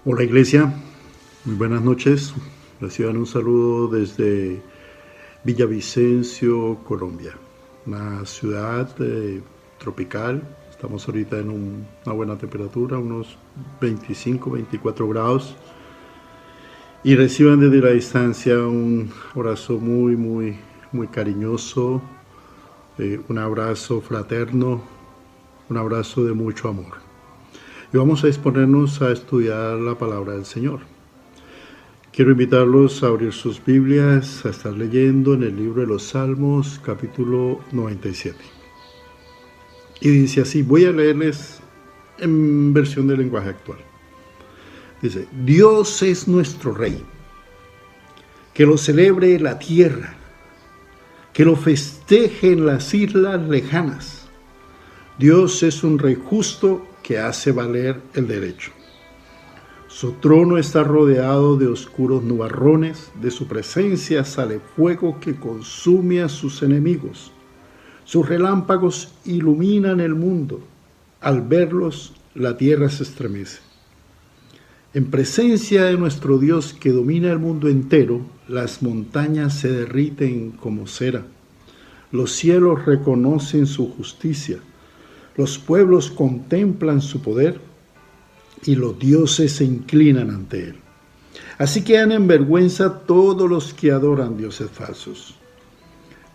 Hola Iglesia, muy buenas noches. Reciban un saludo desde Villavicencio, Colombia, una ciudad tropical. Estamos ahorita en una buena temperatura, unos 25, 24 grados. Y reciban desde la distancia un abrazo muy cariñoso, un abrazo fraterno, un abrazo de mucho amor. Y vamos a disponernos a estudiar la palabra del Señor. Quiero invitarlos a abrir sus Biblias, a estar leyendo en el libro de los Salmos, capítulo 97. Y dice así, voy a leerles en versión de lenguaje actual. Dice, Dios es nuestro Rey, que lo celebre la tierra, que lo festeje en las islas lejanas. Dios es un Rey justo que hace valer el derecho. Su trono está rodeado de oscuros nubarrones, de su presencia sale fuego que consume a sus enemigos. Sus relámpagos iluminan el mundo. Al verlos, la tierra se estremece. En presencia de nuestro Dios que domina el mundo entero, las montañas se derriten como cera. Los cielos reconocen su justicia. Los pueblos contemplan su poder y los dioses se inclinan ante él. Así quedan en vergüenza todos los que adoran dioses falsos.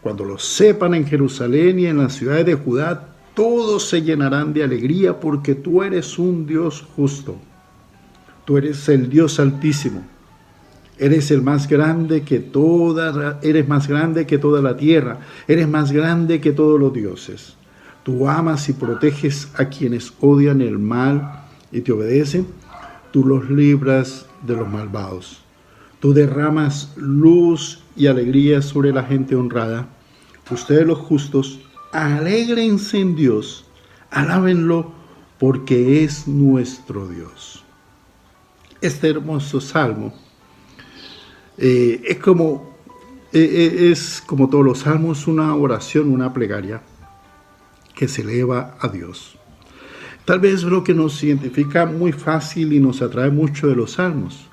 Cuando lo sepan en Jerusalén y en las ciudades de Judá, todos se llenarán de alegría porque tú eres un Dios justo. Tú eres el Dios Altísimo. Eres más grande que toda la tierra. Eres más grande que todos los dioses. Tú amas y proteges a quienes odian el mal y te obedecen. Tú los libras de los malvados. Tú derramas luz y alegría sobre la gente honrada. Ustedes los justos, alégrense en Dios, alábenlo porque es nuestro Dios. Este hermoso salmo es como todos los salmos, una oración, una plegaria que se eleva a Dios. Tal vez lo que nos identifica muy fácil y nos atrae mucho de los salmos,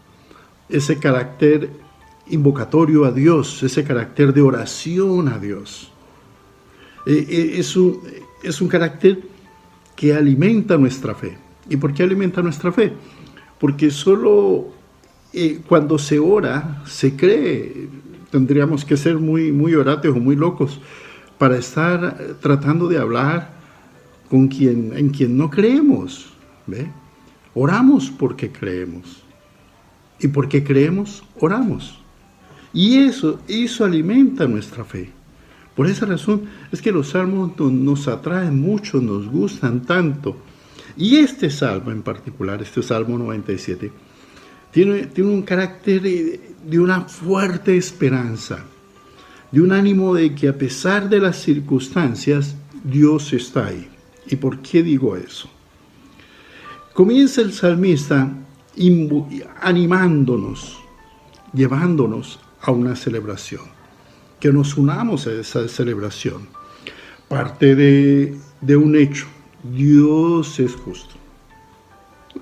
ese carácter invocatorio a Dios, ese carácter de oración a Dios. Es un carácter que alimenta nuestra fe. ¿Y por qué alimenta nuestra fe? Porque solo cuando se ora, se cree. Tendríamos que ser muy orates o muy locos para estar tratando de hablar en quien no creemos. ¿Ve? Oramos porque creemos. Y porque creemos, oramos. Y eso alimenta nuestra fe. Por esa razón es que los salmos nos atraen mucho, nos gustan tanto. Y este salmo en particular, este Salmo 97, tiene un carácter de una fuerte esperanza, de un ánimo de que a pesar de las circunstancias, Dios está ahí. ¿Y por qué digo eso? Comienza el salmista animándonos, llevándonos a una celebración, que nos unamos a esa celebración. Parte de un hecho, Dios es justo.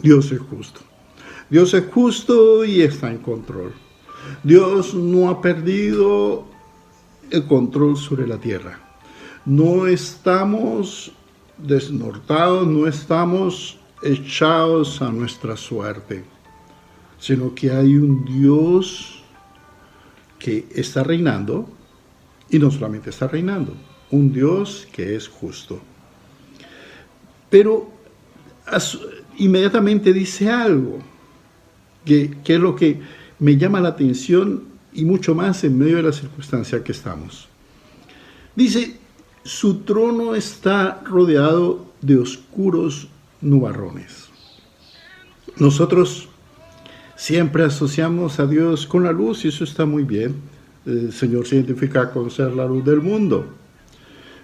Dios es justo. Dios es justo y está en control. Dios no ha perdido el control sobre la tierra. No estamos desnortados, no estamos echados a nuestra suerte, sino que hay un Dios que está reinando, y no solamente está reinando, un Dios que es justo. Pero inmediatamente dice algo, que es lo que me llama la atención y mucho más en medio de la circunstancia que estamos. Dice, su trono está rodeado de oscuros nubarrones. Nosotros siempre asociamos a Dios con la luz y eso está muy bien. El Señor se identifica con ser la luz del mundo.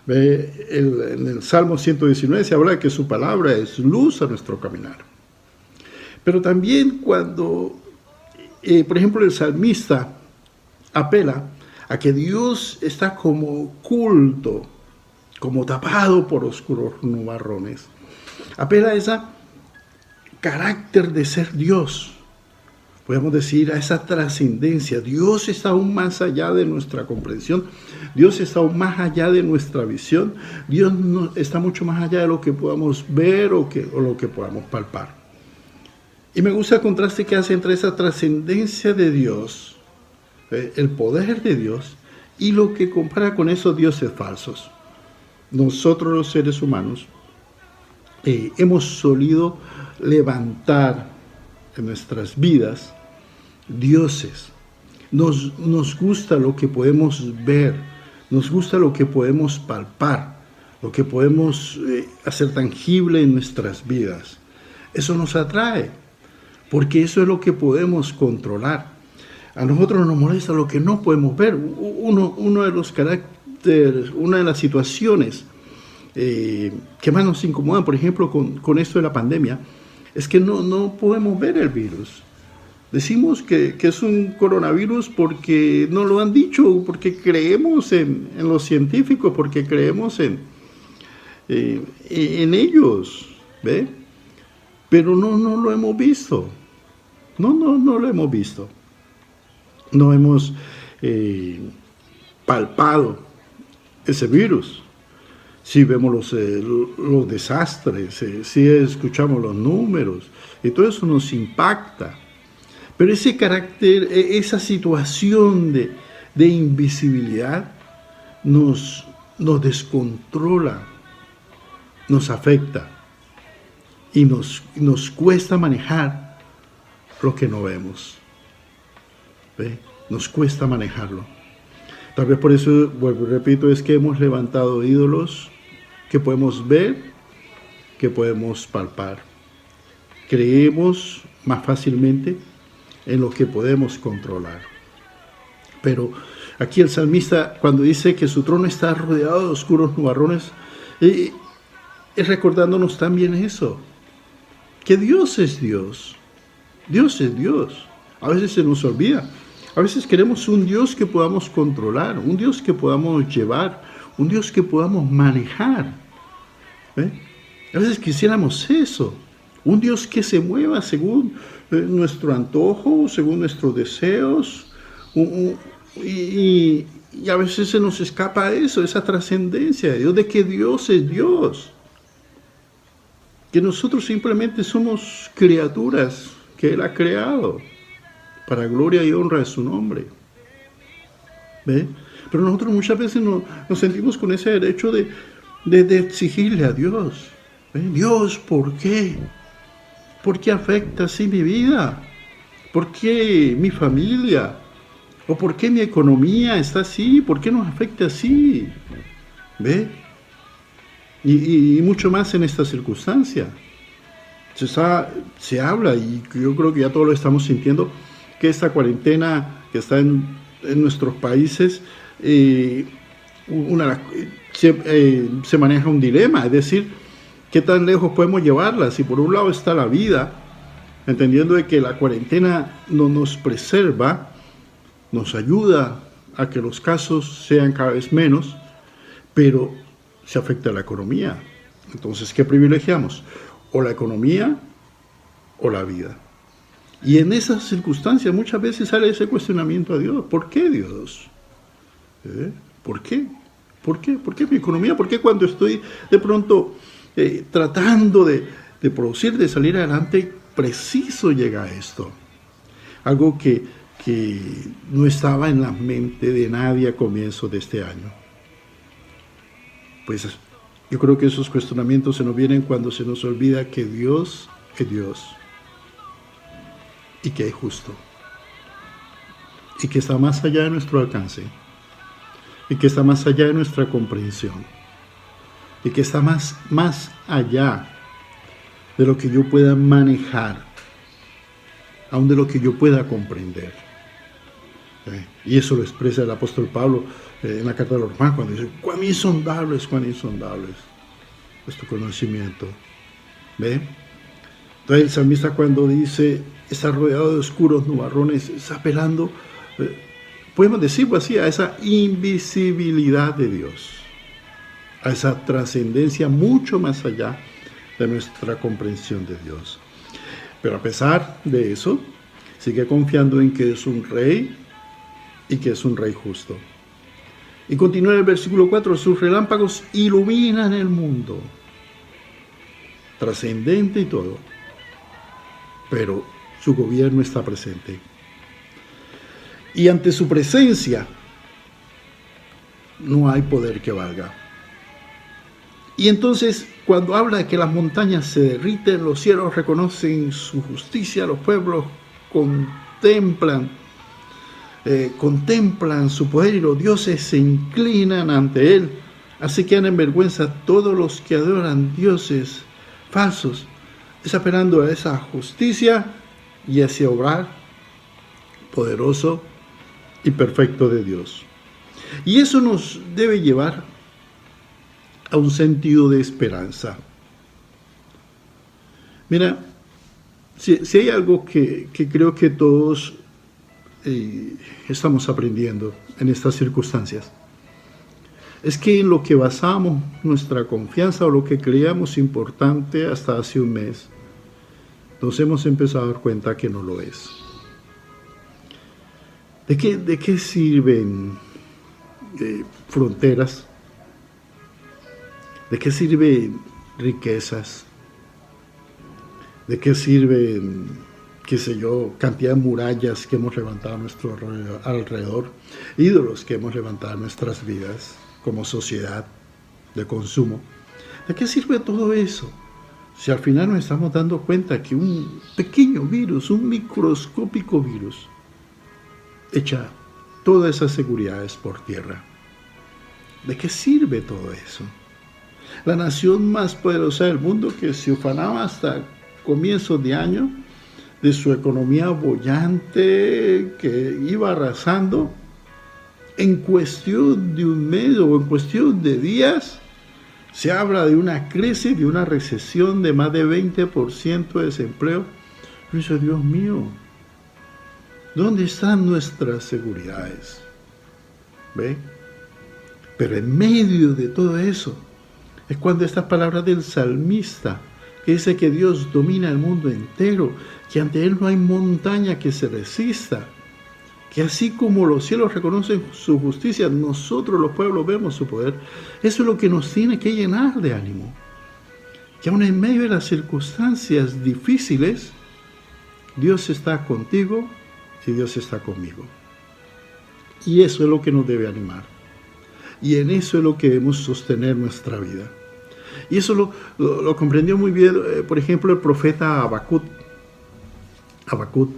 En el Salmo 119 se habla de que su palabra es luz a nuestro caminar. Pero también cuando, por ejemplo, el salmista apela a que Dios está como oculto, como tapado por oscuros nubarrones, apela a ese carácter de ser Dios, podemos decir, a esa trascendencia. Dios está aún más allá de nuestra comprensión. Dios está aún más allá de nuestra visión. Dios está mucho más allá de lo que podamos ver o lo que podamos palpar. Y me gusta el contraste que hace entre esa trascendencia de Dios, el poder de Dios, y lo que compara con esos dioses falsos. Nosotros los seres humanos hemos solido levantar en nuestras vidas dioses. Nos gusta lo que podemos ver, nos gusta lo que podemos palpar, lo que podemos hacer tangible en nuestras vidas. Eso nos atrae, porque eso es lo que podemos controlar. A nosotros nos molesta lo que no podemos ver. Uno de los caracteres, una de las situaciones que más nos incomodan, por ejemplo, con esto de la pandemia, es que no podemos ver el virus. Decimos que es un coronavirus porque nos lo han dicho, porque creemos en los científicos, porque creemos en ellos, ¿ve? Pero no lo hemos visto. No lo hemos visto. No hemos palpado ese virus. Si vemos los desastres, si escuchamos los números, y todo eso nos impacta. Pero ese carácter, esa situación de invisibilidad nos descontrola, nos afecta y nos cuesta manejar lo que no vemos. ¿Ve? Nos cuesta manejarlo. Tal vez por eso, vuelvo y repito, es que hemos levantado ídolos que podemos ver, que podemos palpar. Creemos más fácilmente en lo que podemos controlar. Pero aquí el salmista, cuando dice que su trono está rodeado de oscuros nubarrones, es recordándonos también eso, que Dios es Dios. Dios es Dios. A veces se nos olvida. A veces queremos un Dios que podamos controlar, un Dios que podamos llevar, un Dios que podamos manejar. ¿Ve? A veces quisiéramos eso, un Dios que se mueva según nuestro antojo, según nuestros deseos, y a veces se nos escapa eso, esa trascendencia de Dios, de que Dios es Dios, que nosotros simplemente somos criaturas que Él ha creado para gloria y honra de su nombre. ¿Ve? Pero nosotros muchas veces nos sentimos con ese derecho de exigirle a Dios. ¿Ve? Dios, ¿por qué? ¿Por qué afecta así mi vida? ¿Por qué mi familia? ¿O por qué mi economía está así? ¿Por qué nos afecta así? ¿Ve? Y mucho más en esta circunstancia. Se habla, y yo creo que ya todos lo estamos sintiendo, que esta cuarentena que está en nuestros países, se maneja un dilema, es decir, ¿qué tan lejos podemos llevarla? Si por un lado está la vida, entendiendo de que la cuarentena nos preserva, nos ayuda a que los casos sean cada vez menos, pero se afecta a la economía. Entonces, ¿qué privilegiamos? O la economía o la vida. Y en esas circunstancias muchas veces sale ese cuestionamiento a Dios. ¿Por qué Dios? ¿Por qué? ¿Por qué? ¿Por qué mi economía? ¿Por qué cuando estoy de pronto tratando de producir, de salir adelante, preciso llega esto? Algo que no estaba en la mente de nadie a comienzo de este año. Pues yo creo que esos cuestionamientos se nos vienen cuando se nos olvida que Dios es Dios y que es justo y que está más allá de nuestro alcance y que está más allá de nuestra comprensión y que está más allá de lo que yo pueda manejar, aún de lo que yo pueda comprender. Y eso lo expresa el apóstol Pablo en la carta de los Romanos cuando dice: cuán insondable es tu conocimiento. ¿Ve? Entonces el salmista, cuando dice está rodeado de oscuros nubarrones, está apelando, podemos decirlo así, a esa invisibilidad de Dios, a esa trascendencia mucho más allá de nuestra comprensión de Dios. Pero a pesar de eso, Sigue confiando en que es un rey y que es un rey justo. Y continúa el versículo 4, sus relámpagos iluminan el mundo. Trascendente y todo. Pero su gobierno está presente. Y ante su presencia no hay poder que valga. Y entonces, cuando habla de que las montañas se derriten, los cielos reconocen su justicia, los pueblos contemplan su poder y los dioses se inclinan ante él. Así quedan en vergüenza todos los que adoran dioses falsos, esperando a esa justicia y ese obrar poderoso y perfecto de Dios. Y eso nos debe llevar a un sentido de esperanza. Mira, si hay algo que creo que todos estamos aprendiendo en estas circunstancias, es que en lo que basamos nuestra confianza o lo que creíamos importante hasta hace un mes, nos hemos empezado a dar cuenta que no lo es. ¿De qué sirven fronteras? ¿De qué sirven riquezas? ¿De qué sirven, qué sé yo, cantidad de murallas que hemos levantado a nuestro alrededor? Ídolos que hemos levantado en nuestras vidas como sociedad de consumo. ¿De qué sirve todo eso? Si al final nos estamos dando cuenta que un pequeño virus, un microscópico virus, echa todas esas seguridades por tierra. ¿De qué sirve todo eso? La nación más poderosa del mundo, que se ufanaba hasta comienzos de año de su economía boyante, que iba arrasando, en cuestión de un mes o en cuestión de días, se habla de una crisis, de una recesión de más de 20% de desempleo. Yo digo, Dios mío, ¿dónde están nuestras seguridades? ¿Ve? Pero en medio de todo eso, es cuando estas palabras del salmista, que dice que Dios domina el mundo entero, que ante Él no hay montaña que se resista, que así como los cielos reconocen su justicia, nosotros los pueblos vemos su poder. Eso es lo que nos tiene que llenar de ánimo. Que aun en medio de las circunstancias difíciles, Dios está contigo y Dios está conmigo. Y eso es lo que nos debe animar. Y en eso es lo que debemos sostener nuestra vida. Y eso lo comprendió muy bien, por ejemplo, el profeta Habacuc. Habacuc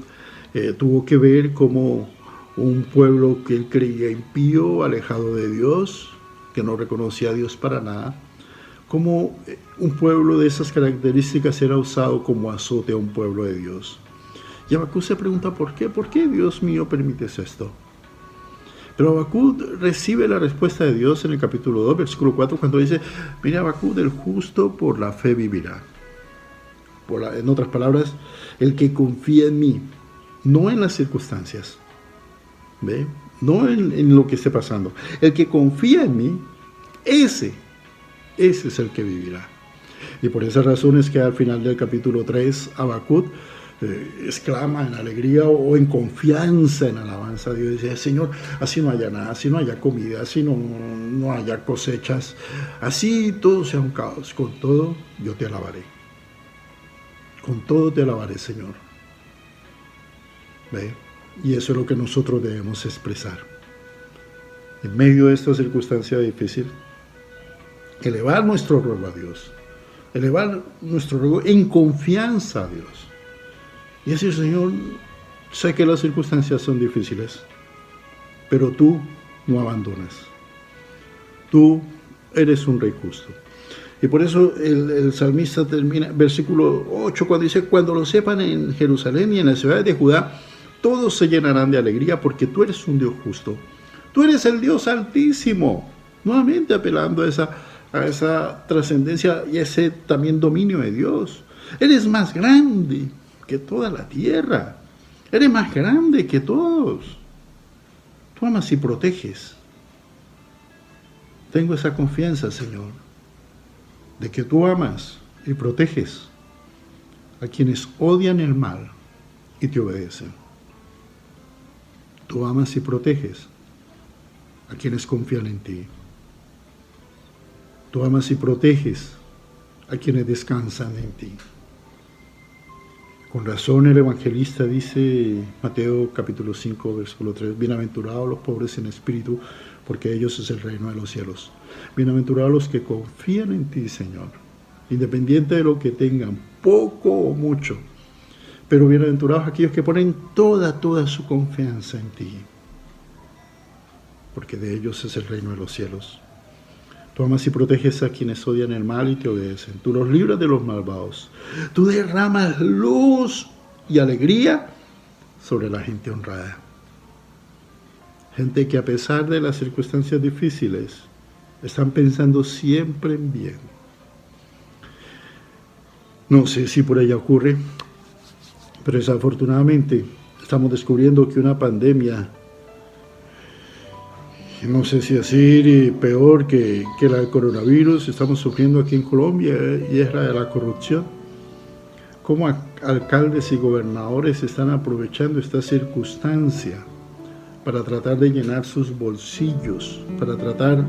tuvo que ver cómo un pueblo que él creía impío, alejado de Dios, que no reconocía a Dios para nada, como un pueblo de esas características era usado como azote a un pueblo de Dios. Y Habacuc se pregunta, ¿por qué? ¿Por qué, Dios mío, permites esto? Pero Habacuc recibe la respuesta de Dios en el capítulo 2, versículo 4, cuando dice, mira, Habacuc, el justo por la fe vivirá. En otras palabras, el que confía en mí, no en las circunstancias, ¿ve? No en lo que esté pasando. El que confía en mí, ese es el que vivirá. Y por esas razones que al final del capítulo 3, Habacuc exclama en alegría o en confianza, en alabanza a Dios, y dice, Señor, así no haya nada, así no haya comida, así no haya cosechas, así todo sea un caos, con todo yo te alabaré. Con todo te alabaré, Señor. ¿Ve? Y eso es lo que nosotros debemos expresar. En medio de esta circunstancia difícil, elevar nuestro ruego a Dios, elevar nuestro ruego en confianza a Dios. Y decir, Señor, sé que las circunstancias son difíciles, pero tú no abandonas. Tú eres un rey justo. Y por eso el salmista termina, versículo 8, cuando dice, cuando lo sepan en Jerusalén y en las ciudades de Judá, todos se llenarán de alegría porque tú eres un Dios justo. Tú eres el Dios altísimo. Nuevamente apelando a esa trascendencia y ese también dominio de Dios. Eres más grande que toda la tierra. Eres más grande que todos. Tú amas y proteges. Tengo esa confianza, Señor, de que tú amas y proteges a quienes odian el mal y te obedecen. Tú amas y proteges a quienes confían en ti. Tú amas y proteges a quienes descansan en ti. Con razón el evangelista dice, Mateo capítulo 5, versículo 3, bienaventurados los pobres en espíritu, porque ellos es el reino de los cielos. Bienaventurados los que confían en ti, Señor, independiente de lo que tengan, poco o mucho. Pero bienaventurados aquellos que ponen toda su confianza en ti, porque de ellos es el reino de los cielos. Tú amas y proteges a quienes odian el mal y te obedecen. Tú los libras de los malvados. Tú derramas luz y alegría sobre la gente honrada. Gente que a pesar de las circunstancias difíciles, están pensando siempre en bien. No sé si por ella ocurre, pero desafortunadamente estamos descubriendo que una pandemia, no sé si decir peor que la del coronavirus, estamos sufriendo aquí en Colombia, y es la de la corrupción. Cómo alcaldes y gobernadores están aprovechando esta circunstancia para tratar de llenar sus bolsillos, para tratar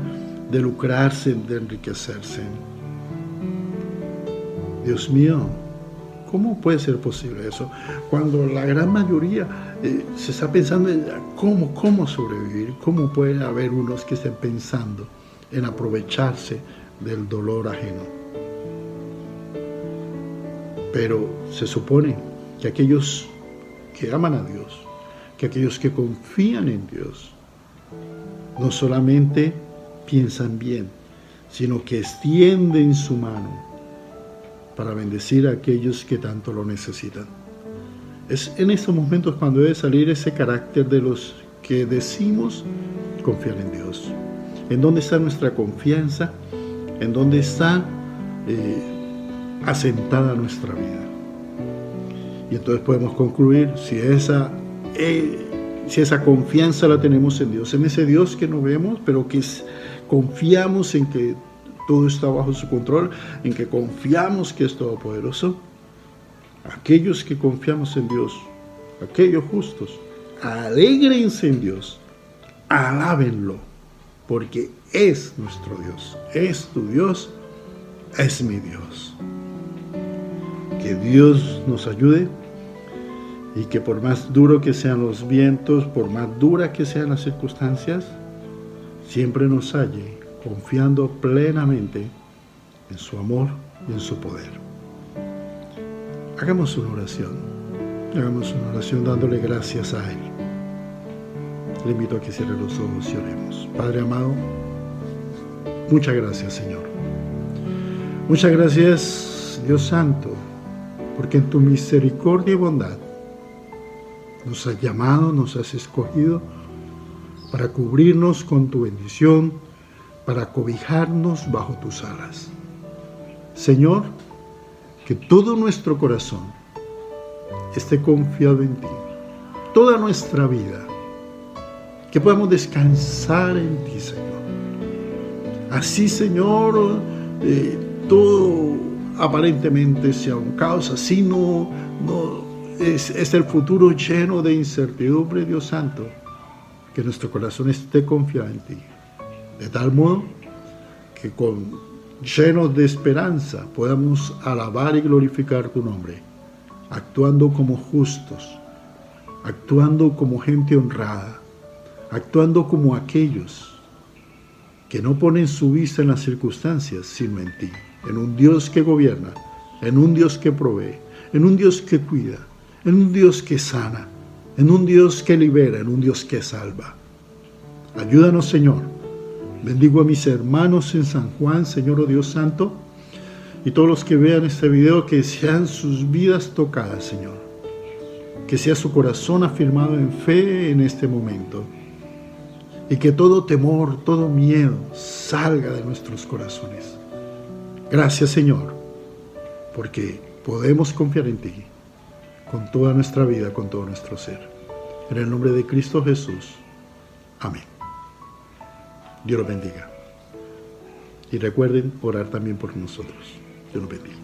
de lucrarse, de enriquecerse. Dios mío, ¿cómo puede ser posible eso? Cuando la gran mayoría se está pensando en cómo sobrevivir, cómo puede haber unos que estén pensando en aprovecharse del dolor ajeno. Pero se supone que aquellos que aman a Dios, que aquellos que confían en Dios, no solamente piensan bien, sino que extienden su mano para bendecir a aquellos que tanto lo necesitan. Es en estos momentos cuando debe salir ese carácter de los que decimos confiar en Dios. ¿En dónde está nuestra confianza? ¿En dónde está asentada nuestra vida? Y entonces podemos concluir si esa confianza la tenemos en Dios, en ese Dios que no vemos, pero que confiamos en que todo está bajo su control, en que confiamos que es todopoderoso. Aquellos que confiamos en Dios, aquellos justos, alégrense en Dios, alábenlo, porque es nuestro Dios, es tu Dios, es mi Dios. Que Dios nos ayude y que por más duro que sean los vientos, por más duras que sean las circunstancias, siempre nos halle confiando plenamente en su amor y en su poder. Hagamos una oración dándole gracias a Él. Le invito a que cierre los ojos y oremos. Padre amado, muchas gracias, Señor. Muchas gracias, Dios Santo, porque en tu misericordia y bondad nos has llamado, nos has escogido para cubrirnos con tu bendición, para cobijarnos bajo tus alas. Señor, que todo nuestro corazón esté confiado en ti, toda nuestra vida, que podamos descansar en ti, Señor. Así, Señor, todo aparentemente sea un caos, así no es el futuro lleno de incertidumbre, Dios Santo, que nuestro corazón esté confiado en ti, de tal modo que llenos de esperanza podamos alabar y glorificar tu nombre, actuando como justos, actuando como gente honrada, actuando como aquellos que no ponen su vista en las circunstancias, sino en ti, en un Dios que gobierna, en un Dios que provee, en un Dios que cuida, en un Dios que sana, en un Dios que libera, en un Dios que salva. Ayúdanos, Señor. Bendigo a mis hermanos en San Juan, Señor, oh Dios Santo, y todos los que vean este video, que sean sus vidas tocadas, Señor. Que sea su corazón afirmado en fe en este momento. Y que todo temor, todo miedo salga de nuestros corazones. Gracias, Señor, porque podemos confiar en ti con toda nuestra vida, con todo nuestro ser. En el nombre de Cristo Jesús. Amén. Dios los bendiga. Y recuerden orar también por nosotros. Dios los bendiga.